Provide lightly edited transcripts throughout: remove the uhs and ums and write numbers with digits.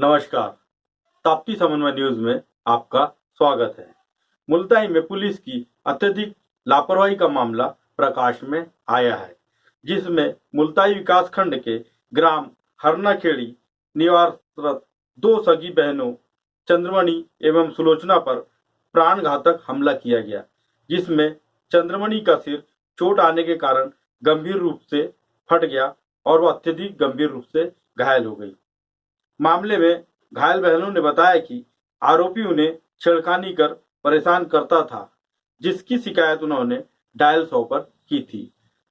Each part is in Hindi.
नमस्कार। ताप्ती समन्वय न्यूज में आपका स्वागत है। मुल्ताई में पुलिस की अत्यधिक लापरवाही का मामला प्रकाश में आया है, जिसमें मुल्ताई विकासखंड के ग्राम हरनाखेड़ी निवासरत दो सगी बहनों चंद्रमणि एवं सुलोचना पर प्राणघातक हमला किया गया, जिसमें चंद्रमणि का सिर चोट आने के कारण गंभीर रूप से फट गया और वह अत्यधिक गंभीर रूप से घायल हो गई। मामले में घायल बहनों ने बताया कि आरोपी उन्हें छेड़खानी कर परेशान करता था, जिसकी शिकायत उन्होंने डायल 100 पर की थी।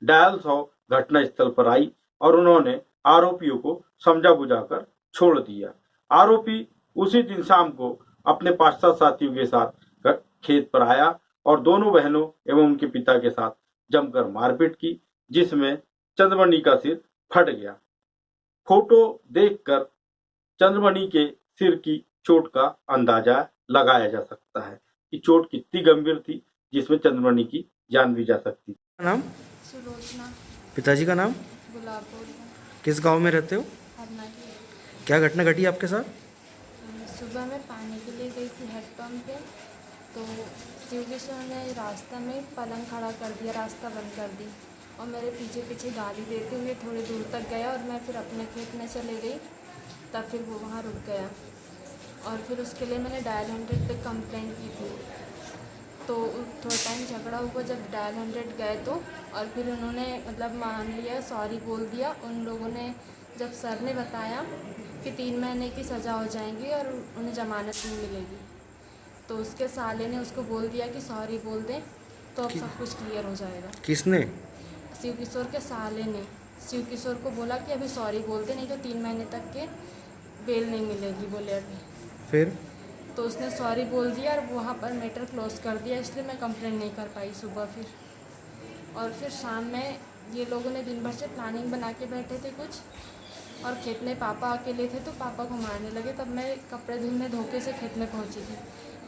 डायल 100 घटनास्थल पर आई और उन्होंने आरोपियों को समझा बुझाकर छोड़ दिया। आरोपी उसी दिन शाम को अपने 5-7 साथियों के साथ खेत पर आया और दोनों बहनों एवं उनके पिता के साथ जमकर मारपीट की, जिसमें चंद्रमणि का सिर फट गया। फोटो देखकर चंद्रमणि के सिर की चोट का अंदाजा लगाया जा सकता है कि चोट कितनी गंभीर थी, जिसमें चंद्रमणि की जान भी जा सकती थी। नाम? सुलोचना। पिताजी का नाम? गुलाबपुर। किस गांव में रहते हो? हरनाखेड़ी। क्या घटना घटी आपके साथ? सुबह मैं पानी के लिए गई थी हैंडपम्प पे, तो शिव किशोर ने रास्ता में पलंग खड़ा कर दिया, रास्ता बंद कर दी और मेरे पीछे पीछे गाली देते हुए थोड़ी दूर तक गया और मैं फिर अपने खेत में चले गई। तब फिर वो वहाँ रुक गया और फिर उसके लिए मैंने डायल 100 पे कंप्लेंट की थी। तो थोड़ा टाइम झगड़ा हुआ जब डायल 100 गए तो, और फिर उन्होंने मतलब मान लिया, सॉरी बोल दिया। उन लोगों ने जब सर ने बताया कि 3 महीने की सज़ा हो जाएंगी और उन्हें ज़मानत नहीं मिलेगी, तो उसके साले ने उसको बोल दिया कि सॉरी बोल दें तो अब सब कुछ क्लियर हो जाएगा। किसने? शिव किशोर के साले ने शिव किशोर को बोला कि अभी सॉरी बोल दे, नहीं तो 3 महीने तक के बेल नहीं मिलेगी बोले अभी। फिर? तो उसने सॉरी बोल दिया और वहाँ पर मैटर क्लोज कर दिया, इसलिए मैं कंप्लेंट नहीं कर पाई सुबह फिर। और फिर शाम में ये लोगों ने दिन भर से प्लानिंग बना के बैठे थे कुछ, और खेत में पापा अकेले थे तो पापा को मारने लगे। तब मैं कपड़े धुलने धोखे से खेत में पहुँची थी,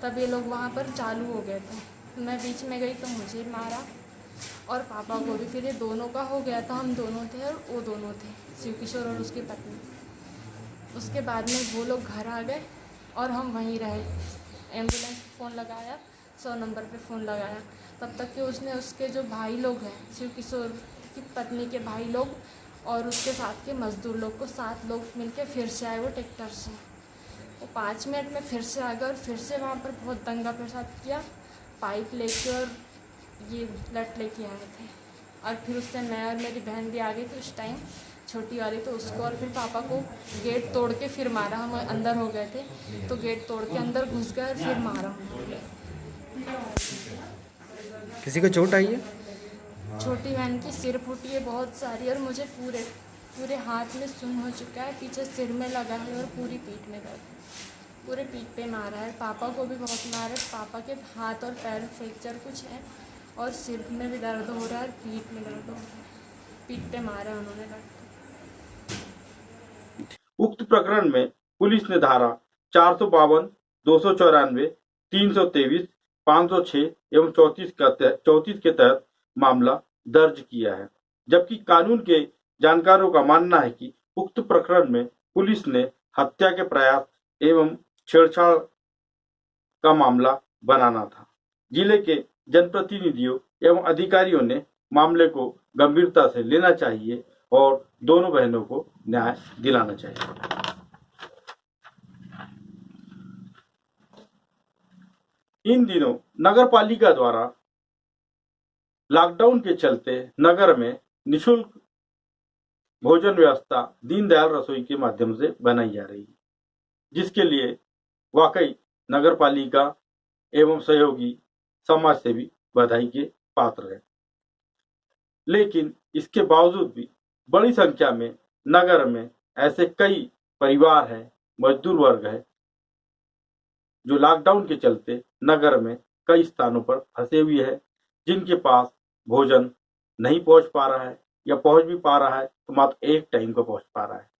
तब ये लोग वहाँ पर चालू हो गए थे। मैं बीच में गई तो मुझे मारा और पापा को भी। फिर ये दोनों का हो गया था, हम दोनों थे और वो दोनों थे, शिव किशोर और उसकी पत्नी। उसके बाद में वो लोग घर आ गए और हम वहीं रहे। एम्बुलेंस फ़ोन लगाया, 100 नंबर पे फ़ोन लगाया, तब तक कि उसने उसके जो भाई लोग हैं, शिव किशोर की पत्नी के भाई लोग और उसके साथ के मज़दूर लोग को 7 लोग मिलके फिर से आए वो ट्रैक्टर से। वो 5 मिनट में फिर से आ गए और फिर से वहाँ पर बहुत दंगा फसाद किया, पाइप लेके और ये लट लेके आए थे। और फिर उससे मैं और मेरी बहन भी आ गई थी उस टाइम, छोटी वाली, तो उसको और फिर पापा को गेट तोड़ के फिर मारा। हम अंदर हो गए थे तो गेट तोड़ के अंदर घुस गए और फिर मारा। किसी को चोट आई है? छोटी बहन की सिर फूटी है बहुत सारी, और मुझे पूरे हाथ में सुन्न हो चुका है, पीछे सिर में लगा है और पूरी पीठ में दर्द, पूरे पीठ पे मारा है। पापा को भी बहुत मारा है, पापा के हाथ और पैर फ्रैक्चर कुछ है और सिर में भी दर्द हो रहा है और पीठ में दर्द हो रहा है। पीठ पे मारा उन्होंने लड़के। उक्त प्रकरण में पुलिस ने धारा 452, 294, 323, 506 एवं 34 के तहत मामला दर्ज किया है। जबकि कानून के जानकारों का मानना है कि उक्त प्रकरण में पुलिस ने हत्या के प्रयास एवं छेड़छाड़ का मामला बनाना था। जिले के जनप्रतिनिधियों एवं अधिकारियों ने मामले को गंभीरता से लेना चाहिए और दोनों बहनों को न्याय दिलाना चाहिए। इन दिनों नगर पालिका द्वारा लॉकडाउन के चलते नगर में निःशुल्क भोजन व्यवस्था दीनदयाल रसोई के माध्यम से बनाई जा रही है, जिसके लिए वाकई नगर पालिका एवं सहयोगी समाज सेवी बधाई के पात्र है। लेकिन इसके बावजूद भी बड़ी संख्या में नगर में ऐसे कई परिवार हैं, मजदूर वर्ग है, जो लॉकडाउन के चलते नगर में कई स्थानों पर फंसे हुए हैं, जिनके पास भोजन नहीं पहुंच पा रहा है या पहुंच भी पा रहा है तो मात्र एक टाइम का पहुंच पा रहा है।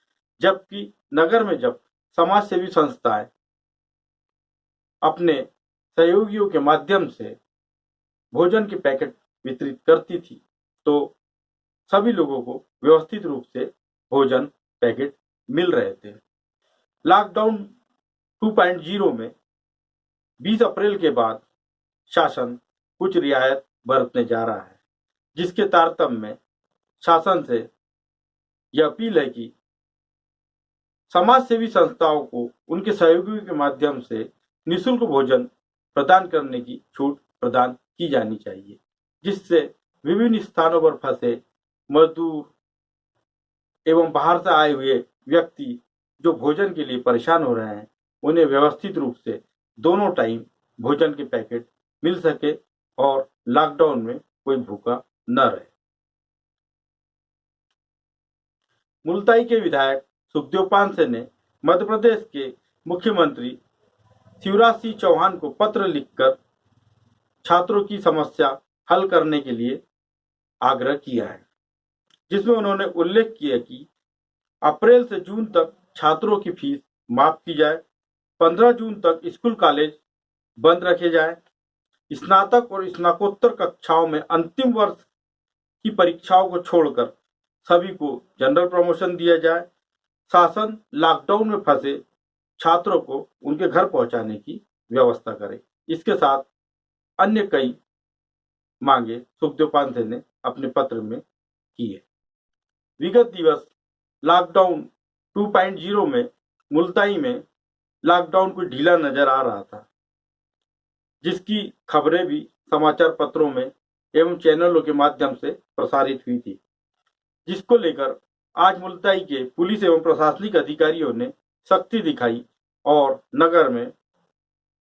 जबकि नगर में जब समाज सेवी संस्थाएं अपने सहयोगियों के माध्यम से भोजन के पैकेट वितरित करती थी तो सभी लोगों को व्यवस्थित रूप से भोजन पैकेट मिल रहे थे। लॉकडाउन 2.0 में 20 अप्रैल के बाद शासन कुछ रियायत बरतने जा रहा है, जिसके तारतम्य में शासन से यह अपील है कि समाज सेवी संस्थाओं को उनके सहयोगियों के माध्यम से निःशुल्क भोजन प्रदान करने की छूट प्रदान की जानी चाहिए, जिससे विभिन्न स्थानों पर फंसे मजदूर एवं बाहर से आए हुए व्यक्ति जो भोजन के लिए परेशान हो रहे हैं, उन्हें व्यवस्थित रूप से दोनों टाइम भोजन के पैकेट मिल सके और लॉकडाउन में कोई भूखा न रहे। मुल्ताई के विधायक सुखदेव पांसे ने मध्य प्रदेश के मुख्यमंत्री शिवराज सिंह चौहान को पत्र लिखकर छात्रों की समस्या हल करने के लिए आग्रह किया है, जिसमें उन्होंने उल्लेख किया कि अप्रैल से जून तक छात्रों की फीस माफ की जाए, 15 जून तक स्कूल कॉलेज बंद रखे जाए, स्नातक और स्नातकोत्तर कक्षाओं में अंतिम वर्ष की परीक्षाओं को छोड़कर सभी को जनरल प्रमोशन दिया जाए, शासन लॉकडाउन में फंसे छात्रों को उनके घर पहुंचाने की व्यवस्था करे। इसके साथ अन्य कई मांगे सुखदेव पांसे ने अपने पत्र में की है। विगत दिवस लॉकडाउन 2.0 में मुल्ताई में लॉकडाउन को ढीला नजर आ रहा था, जिसकी खबरें भी समाचार पत्रों में एवं चैनलों के माध्यम से प्रसारित हुई थी, जिसको लेकर आज मुल्ताई के पुलिस एवं प्रशासनिक अधिकारियों ने सख्ती दिखाई और नगर में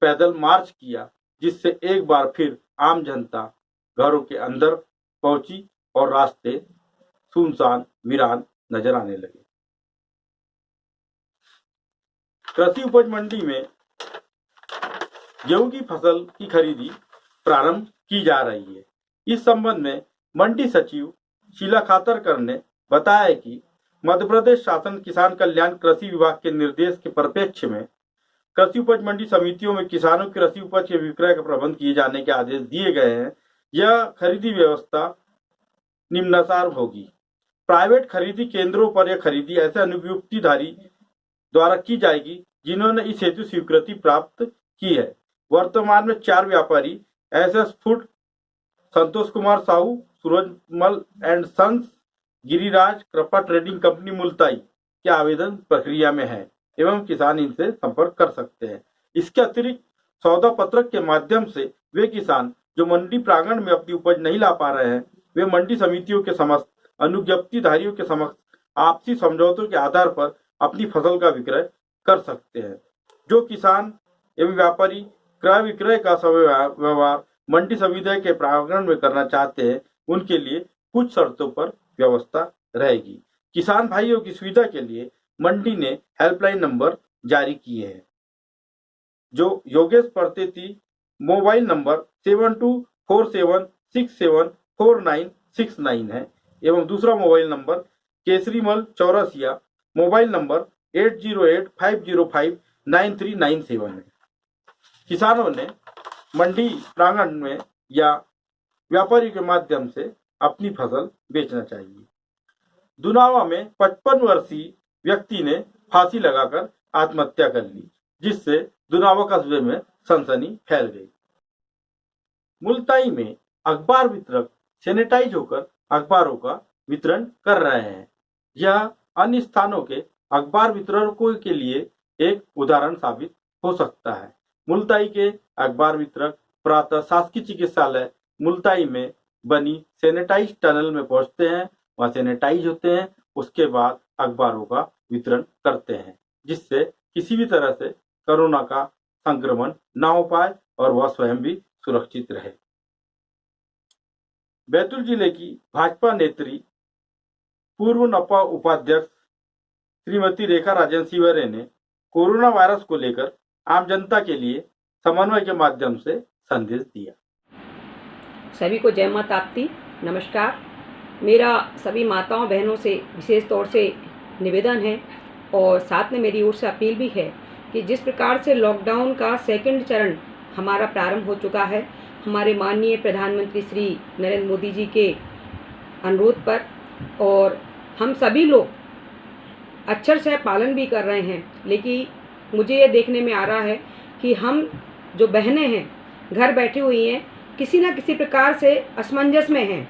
पैदल मार्च किया, जिससे एक बार फिर आम जनता घरों के अंदर पहुंची और रास्ते सुनसान वीरान नजर आने लगे। कृषि उपज मंडी में गेहूं की फसल की खरीदी प्रारंभ की जा रही है। इस संबंध में मंडी सचिव शीला खातरकर ने बताया कि मध्य प्रदेश शासन किसान कल्याण कृषि विभाग के निर्देश के परिप्रेक्ष्य में कृषि उपज मंडी समितियों में किसानों की कृषि उपज के विक्रय का प्रबंध किए जाने के आदेश दिए गए हैं। यह खरीदी व्यवस्था निम्नानुसार होगी। प्राइवेट खरीदी केंद्रों पर यह खरीदी ऐसे अनुपयुक्तिधारी द्वारा की जाएगी जिन्होंने इस हेतु स्वीकृति प्राप्त की है। वर्तमान में 4 व्यापारी SS food, Santosh Kumar Sahu, Surajmal and sons, Giriraj Kripa trading company Multai के आवेदन प्रक्रिया में है एवं किसान इनसे संपर्क कर सकते हैं। इसके अतिरिक्त सौदा पत्रक के माध्यम से वे किसान जो मंडी प्रांगण में अपनी उपज नहीं ला पा रहे हैं, वे मंडी समितियों के समक्ष अनुज्ञप्तिधारियों के समक्ष आपसी समझौतों के आधार पर अपनी फसल का विक्रय कर सकते हैं। जो किसान एवं व्यापारी क्रय विक्रय का व्यवहार मंडी समिति के प्रांगण में करना चाहते हैं, उनके लिए कुछ शर्तों पर व्यवस्था रहेगी। किसान भाइयों की सुविधा के लिए मंडी ने हेल्पलाइन नंबर जारी किए हैं, जो योगेश प्रतेती मोबाइल नंबर 7247674969 है एवं दूसरा mobile number Kesrimal Chaurasia mobile number 8085059397 है। किसानों ने मंडी प्रांगण में या व्यापारी के माध्यम से अपनी फसल बेचना चाहिए। दुनावा में 55 वर्षीय व्यक्ति ने फांसी लगाकर आत्महत्या कर ली, जिससे दुनावा कस्बे में सनसनी फैल गई। मुल्ताई में अखबार वितरक सैनिटाइज होकर अखबारों का वितरण कर रहे हैं। यह अन्य स्थानों के अखबार वितरकों के लिए एक उदाहरण साबित हो सकता है। मुल्ताई के अखबार वितरक प्रातः शासकीय चिकित्सालय मुल्ताई में बनी सैनिटाइज टनल में पहुंचते हैं, वहां सैनिटाइज होते हैं, उसके बाद अखबारों का वितरण करते हैं, जिससे किसी भी तरह से कोरोना का संक्रमण ना हो पाए और वह स्वयं भी सुरक्षित रहे। बैतूल जिले की भाजपा नेत्री पूर्व नपा उपाध्यक्ष श्रीमती रेखा राजन सिवरे ने कोरोना वायरस को लेकर आम जनता के लिए समन्वय के माध्यम से संदेश दिया। सभी को जय मां ताप्ती, नमस्कार। मेरा सभी माताओं बहनों से विशेष तौर से निवेदन है और साथ में मेरी ओर से अपील भी है कि जिस प्रकार से लॉकडाउन का सेकंड चरण हमारा प्रारंभ हो चुका है, हमारे माननीय प्रधानमंत्री श्री नरेंद्र मोदी जी के अनुरोध पर, और हम सभी लोग अक्षरशः पालन भी कर रहे हैं, लेकिन मुझे ये देखने में आ रहा है कि हम जो बहनें हैं घर बैठी हुई हैं, किसी न किसी प्रकार से असमंजस में हैं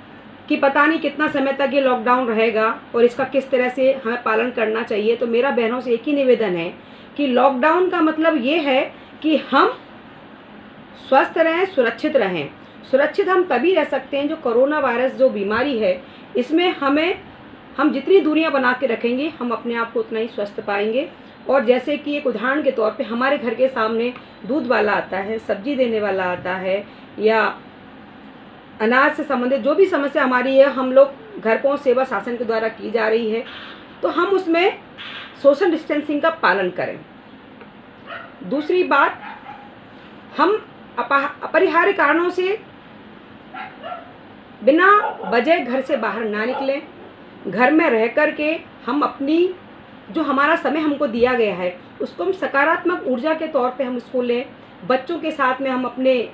कि पता नहीं कितना समय तक ये लॉकडाउन रहेगा और इसका किस तरह से हमें पालन करना चाहिए। तो मेरा बहनों से एक ही निवेदन है कि लॉकडाउन का मतलब ये है कि हम स्वस्थ रहें, सुरक्षित रहें। सुरक्षित हम तभी रह सकते हैं जो कोरोना वायरस जो बीमारी है, इसमें हम जितनी दूरियां बना के रखेंगे हम अपने आप को उतना ही स्वस्थ पाएंगे। और जैसे कि एक उदाहरण के तौर पे हमारे घर के सामने दूध वाला आता है, सब्जी देने वाला आता है, या अनाज से संबंधित जो भी समस्या हमारी है, हम लोग घर पहुंच सेवा शासन के द्वारा की जा रही है, तो हम उसमें सोशल डिस्टेंसिंग का पालन करें। दूसरी बात, हम अपरिहार्य कारणों से बिना वजह घर से बाहर ना निकलें। घर में रह कर के हम अपनी जो हमारा समय हमको दिया गया है उसको हम सकारात्मक ऊर्जा के तौर पे हम उसको लें। बच्चों के साथ में हम अपने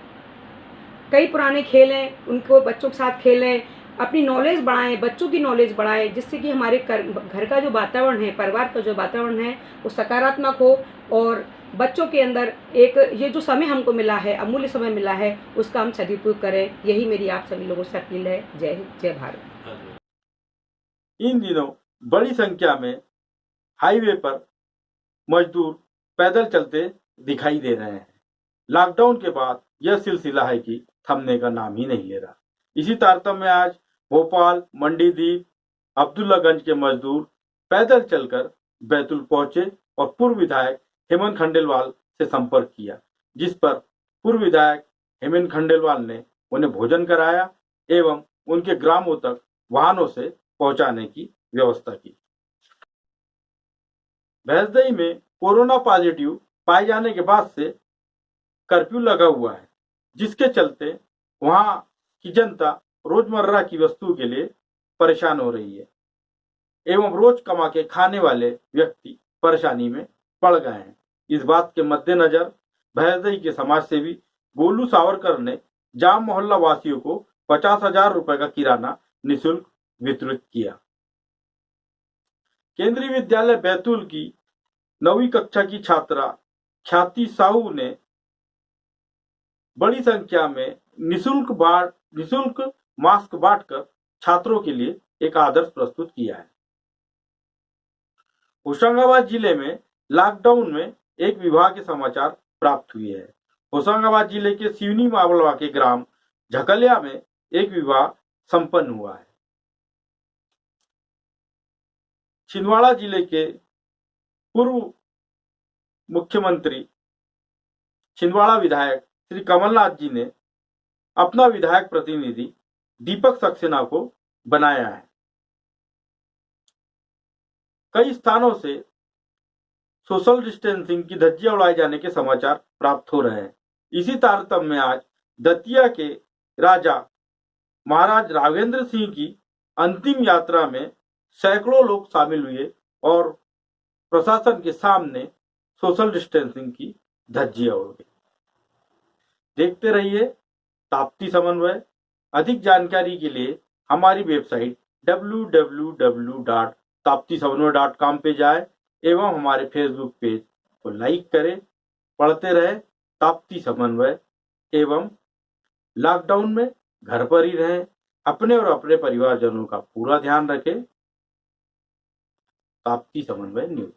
कई पुराने खेलें, उनको बच्चों के साथ खेलें, अपनी नॉलेज बढ़ाएं, बच्चों की नॉलेज बढ़ाएं, जिससे कि हमारे घर का जो वातावरण है, परिवार का जो वातावरण है वो सकारात्मक हो और बच्चों के अंदर एक ये जो समय हमको मिला है, अमूल्य समय मिला है, उसका हम सदुपयोग करें। यही मेरी आप सभी लोगों से अपील है। जय हिंद, जय भारत। इन दिनों बड़ी संख्या में हाईवे पर मजदूर पैदल चलते दिखाई दे रहे हैं। लॉकडाउन के बाद यह सिलसिला है कि थमने का नाम ही नहीं ले रहा। इसी तारतम्य में आज भोपाल, मंडीदीप, अब्दुल्लागंज के मजदूर पैदल चलकर बैतूल पहुंचे और पूर्व विधायक हेमंत खंडेलवाल से संपर्क किया, जिस पर पूर्व विधायक हेमंत खंडेलवाल ने उन्हें भोजन कराया एवं उनके ग्रामों तक वाहनों से पहुंचाने की व्यवस्था की। भैंसदई में कोरोना पॉजिटिव पाए जाने के बाद से कर्फ्यू लगा हुआ है, जिसके चलते वहां की जनता रोजमर्रा की वस्तु के लिए परेशान हो रही है एवं रोज कमा के खाने वाले व्यक्ति परेशानी में पड़ गए हैं। इस बात के मद्देनजर भैंसदई के समाज सेवी गोलू सावरकर ने जाम मोहल्ला वासियों को 50,000 रुपए का किराना निःशुल्क वितरित किया। केंद्रीय विद्यालय बैतूल की 9वीं कक्षा की छात्रा ख्याति साहू ने बड़ी संख्या में निःशुल्क मास्क बांटकर छात्रों के लिए एक आदर्श प्रस्तुत किया है। होशंगाबाद जिले में लॉकडाउन में एक विवाह के समाचार प्राप्त हुए हैं। होशंगाबाद जिले के सिवनी मावलवा के ग्राम झकलिया में एक विवाह संपन्न हुआ है। छिंदवाड़ा जिले के पूर्व मुख्यमंत्री छिंदवाड़ा विधायक श्री कमलनाथ जी ने अपना विधायक प्रतिनिधि दीपक सक्सेना को बनाया है। कई स्थानों से सोशल डिस्टेंसिंग की धज्जियां उड़ाए जाने के समाचार प्राप्त हो रहे हैं। इसी तारतम्य में आज दतिया के राजा महाराज राघवेंद्र सिंह की अंतिम यात्रा में सैकड़ों लोग शामिल हुए और प्रशासन के सामने सोशल डिस्टेंसिंग की धज्जियां उड़ गई। देखते रहिए ताप्ती समन्वय। अधिक जानकारी के लिए हमारी वेबसाइट www.taptisamन्वय.com पे जाए एवं हमारे फेसबुक पेज को लाइक करें। पढ़ते रहे ताप्ती समन्वय एवं लॉकडाउन में घर पर ही रहें। अपने और अपने परिवारजनों का पूरा ध्यान रखें। ताप्ती समन्वय न्यूज।